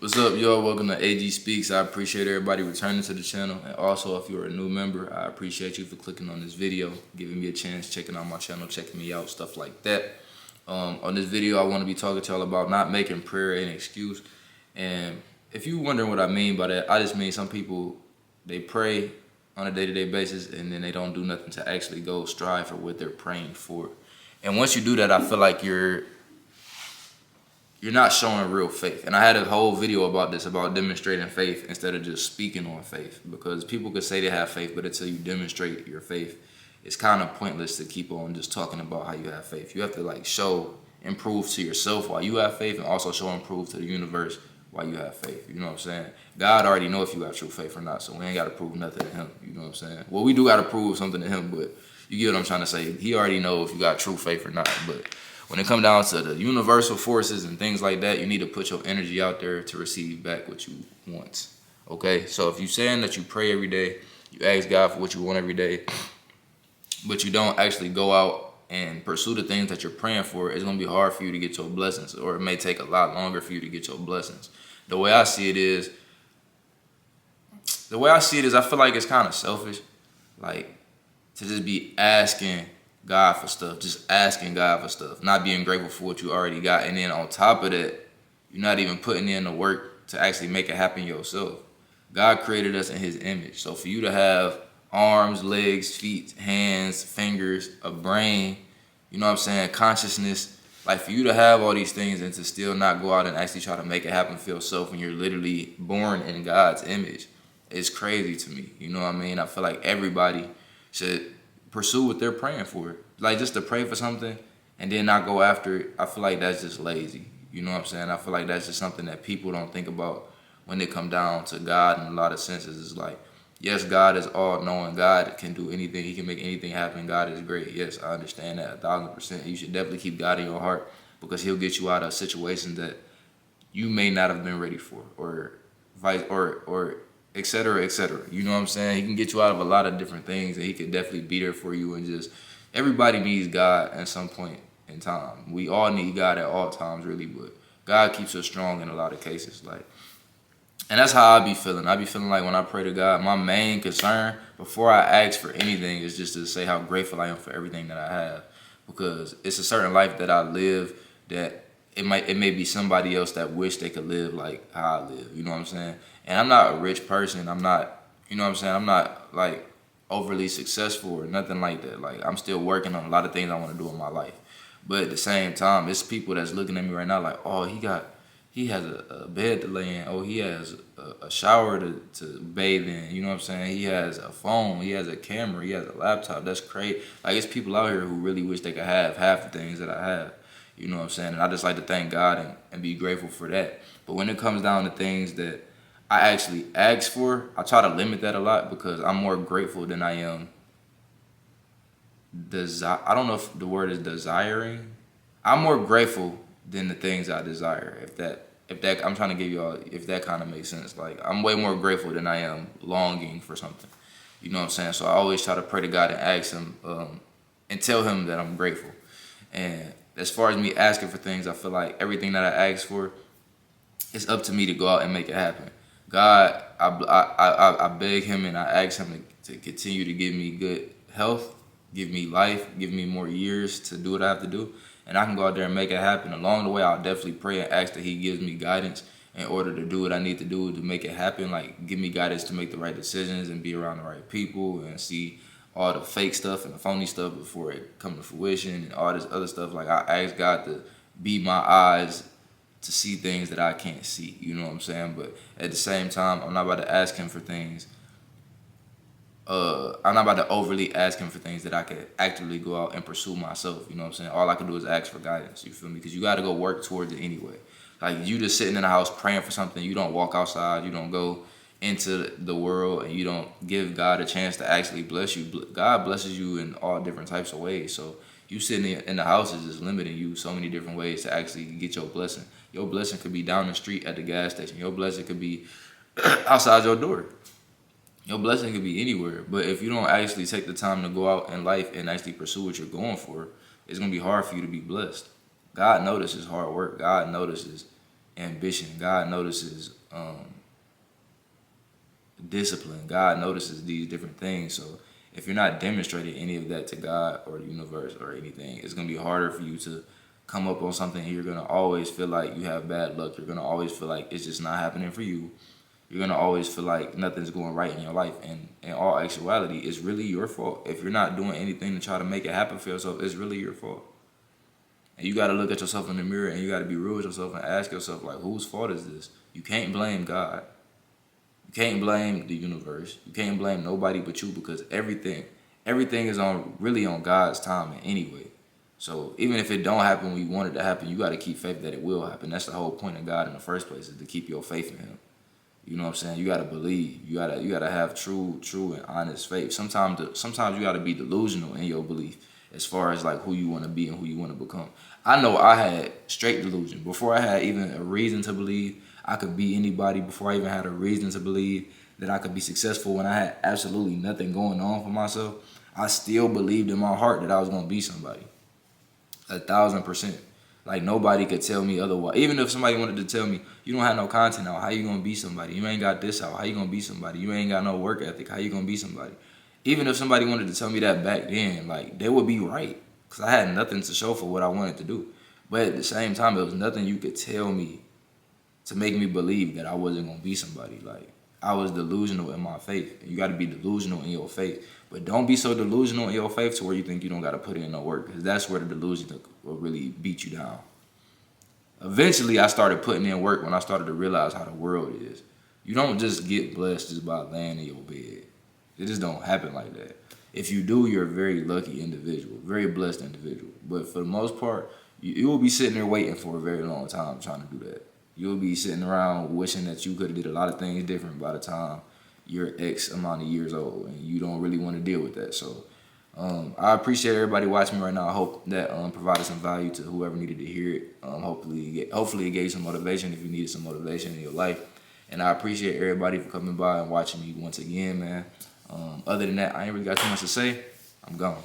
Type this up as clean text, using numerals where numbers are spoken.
What's up, y'all? Welcome to AG Speaks. I appreciate everybody returning to the channel. And also, if you're a new member, I appreciate you for clicking on this video, giving me a chance, checking out my channel, checking me out, stuff like that. On this video, I want to be talking to y'all about not making prayer an excuse. And if you're wondering what I mean by that, I just mean some people, they pray on a day-to-day basis and then they don't do nothing to actually go strive for what they're praying for. And once you do that, I feel like you're not showing real faith. And I had a whole video about this, about demonstrating faith instead of just speaking on faith. Because people could say they have faith, but until you demonstrate your faith, it's kind of pointless to keep on just talking about how you have faith. You have to show and prove to yourself why you have faith, and also show and prove to the universe why you have faith. You know what I'm saying? God already know if you have true faith or not, so we ain't got to prove nothing to him. You know what I'm saying? Well, we do got to prove something to him, but you get what I'm trying to say. He already know if you got true faith or not, but when it comes down to the universal forces and things like that, you need to put your energy out there to receive back what you want. Okay? So if you're saying that you pray every day, you ask God for what you want every day, but you don't actually go out and pursue the things that you're praying for, it's going to be hard for you to get your blessings, or it may take a lot longer for you to get your blessings. The way I see it is, I feel like it's kind of selfish, like, to just be asking God for stuff, just asking God for stuff, not being grateful for what you already got. And then on top of that, you're not even putting in the work to actually make it happen yourself. God created us in his image. So for you to have arms, legs, feet, hands, fingers, a brain, you know what I'm saying, consciousness, like for you to have all these things and to still not go out and actually try to make it happen for yourself when you're literally born in God's image, it's crazy to me. You know what I mean? I feel like everybody should pursue what they're praying for. Like, just to pray for something and then not go after it, I feel like that's just lazy. You know what I'm saying? I feel like that's just something that people don't think about when they come down to God in a lot of senses. It's like, yes, God is all-knowing. God can do anything. He can make anything happen. God is great. Yes, I understand that 1,000%. You should definitely keep God in your heart, because he'll get you out of situations that you may not have been ready for, or vice, or et cetera, et cetera. You know what I'm saying? He can get you out of a lot of different things, and he can definitely be there for you. And just, everybody needs God at some point in time. We all need God at all times, really, but God keeps us strong in a lot of cases. And that's how I be feeling. I be feeling like when I pray to God, my main concern before I ask for anything is just to say how grateful I am for everything that I have. Because it's a certain life that I live that it may be somebody else that wish they could live like how I live. You know what I'm saying? And I'm not a rich person. I'm not, you know what I'm saying? I'm not like overly successful or nothing like that. Like, I'm still working on a lot of things I want to do in my life. But at the same time, it's people that's looking at me right now like, oh, he has a bed to lay in. Oh, he has a shower to bathe in. You know what I'm saying? He has a phone. He has a camera. He has a laptop. That's crazy. Like, it's people out here who really wish they could have half the things that I have. You know what I'm saying? And I just like to thank God and be grateful for that. But when it comes down to things that I actually ask for, I try to limit that a lot, because I'm more grateful than I am I don't know if the word is desiring. I'm more grateful than the things I desire. If that I'm trying to give y'all, if that kind of makes sense. Like, I'm way more grateful than I am longing for something. You know what I'm saying? So I always try to pray to God and ask him, and tell him that I'm grateful. And as far as me asking for things, I feel like everything that I ask for, it's up to me to go out and make it happen. God, I beg him and I ask him to continue to give me good health, give me life, give me more years to do what I have to do. And I can go out there and make it happen. Along the way, I'll definitely pray and ask that he gives me guidance in order to do what I need to do to make it happen. Like, give me guidance to make the right decisions and be around the right people and see all the fake stuff and the phony stuff before it come to fruition and all this other stuff. Like, I ask God to be my eyes to see things that I can't see. You know what I'm saying? But at the same time, I'm not about to ask him for things. I'm not about to overly ask him for things that I could actively go out and pursue myself. You know what I'm saying? All I can do is ask for guidance. You feel me? Because you got to go work towards it anyway. Like, you just sitting in the house praying for something. You don't walk outside. You don't go into the world, and you don't give God a chance to actually bless you. God blesses you in all different types of ways. So you sitting in the house is just limiting you so many different ways to actually get your blessing. Your blessing could be down the street at the gas station. Your blessing could be outside your door. Your blessing could be anywhere. But if you don't actually take the time to go out in life and actually pursue what you're going for, it's going to be hard for you to be blessed. God notices hard work. God notices ambition. God notices discipline. God notices these different things. So if you're not demonstrating any of that to God or the universe or anything, it's gonna be harder for you to come up on something. You're gonna always feel like you have bad luck. You're gonna always feel like it's just not happening for you. You're gonna always feel like nothing's going right in your life. And in all actuality, it's really your fault. If you're not doing anything to try to make it happen for yourself, it's really your fault. And you gotta look at yourself in the mirror and you gotta be real with yourself and ask yourself, like, whose fault is this? You can't blame God. You can't blame the universe. You can't blame nobody but you, because everything is on God's timing anyway. So even if it don't happen when you want it to happen, you got to keep faith that it will happen. That's the whole point of God in the first place, is to keep your faith in Him. You know what I'm saying? You got to believe. You gotta have true and honest faith. Sometimes you got to be delusional in your belief as far as like who you want to be and who you want to become. I know I had straight delusion before I had even a reason to believe I could be anybody. Before I even had a reason to believe that I could be successful, when I had absolutely nothing going on for myself, I still believed in my heart that I was gonna be somebody. 1,000%. Like nobody could tell me otherwise. Even if somebody wanted to tell me, you don't have no content out, how you gonna be somebody? You ain't got this out, how you gonna be somebody? You ain't got no work ethic, how you gonna be somebody? Even if somebody wanted to tell me that back then, like, they would be right, because I had nothing to show for what I wanted to do. But at the same time, there was nothing you could tell me to make me believe that I wasn't gonna be somebody. Like, I was delusional in my faith. You got to be delusional in your faith, but don't be so delusional in your faith to where you think you don't got to put in no work, because that's where the delusion will really beat you down. Eventually, I started putting in work when I started to realize how the world is. You don't just get blessed just by laying in your bed. It just don't happen like that. If you do, you're a very lucky individual, very blessed individual. But for the most part, you will be sitting there waiting for a very long time trying to do that. You'll be sitting around wishing that you could have did a lot of things different by the time you're X amount of years old, and you don't really want to deal with that. So I appreciate everybody watching me right now. I hope that provided some value to whoever needed to hear it. Hopefully it gave some motivation if you needed some motivation in your life. And I appreciate everybody for coming by and watching me once again, man. Other than that, I ain't really got too much to say. I'm gone.